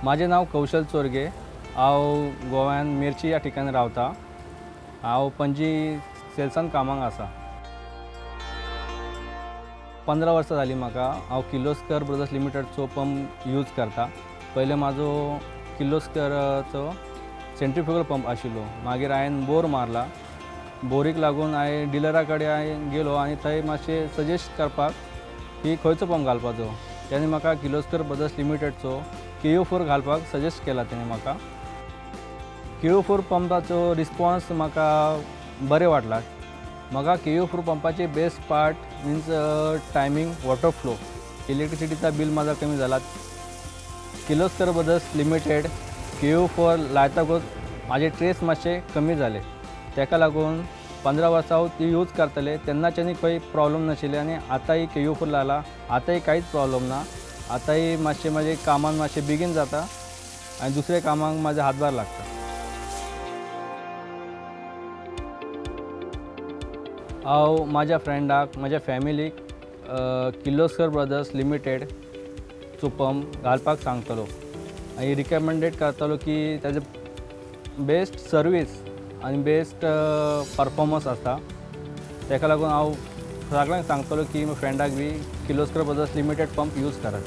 माझे नाव कौशल चोरगे। हांव गोव्यान मेर्ची या ठिकाणी रावता। हांव पणजी सेल्सान कामाक आसा। 15 वर्सां जालीं म्हाका। हांव किर्लोस्कर ब्रदर्स लिमिटेडचो पंप यूज करता। पयले म्हाजो किर्लोस्करचो सेंट्रीफ्युगल पंप आशिल्लो। मागीर हांवें बोर मारला। बोरीक लागून हांवें डिलरा कडेन गेलो आनी थंय मातशें सजेस्ट करपाक की खंयचो पंप घालपाचो। ताणें म्हाका किर्लोस्कर ब्रदर्स लिमिटेडचो KO4 घालपाक सजेस्ट केला ताणें म्हाका। KO4 पंपाचो रिस्पॉन्स म्हाका बरें वाटला। म्हाका KO4 पंपाचे best part means timing, water flow, इलेक्ट्रिसिटीचा बिल माझा कमी झाला। किर्लोस्कर ब्रदर्स लिमिटेड KO4 लायतकूच माझे ट्रेस मातशे कमी जाले। ताका लागून 15 वर्सां हांव ती यूज करतले तेन्नाच्यानी खंय प्रॉब्लम नाशिल्ले आनी आतांय KO4 लायला, आतांय कांयच प्रॉब्लम ना। आतांय मातशें म्हाजे कामान मातशें बेगीन जाता आनी दुसऱ्या कामाक म्हाजे हातभार लागता। हांव म्हाज्या फ्रेंडाक, म्हाज्या फॅमिलीक किर्लोस्कर ब्रदर्स लिमिटेडचो पंप घालपाक सांगतलो आनी रिकमेंडेड करतलो की ताजे बेस्ट सर्वीस आनी बेस्ट परफॉर्मन्स आसता। ताका लागून हांव सगळ्यांक सांगतलो की फ्रेंडाक बी Kirloskar brothers limited pump use करात।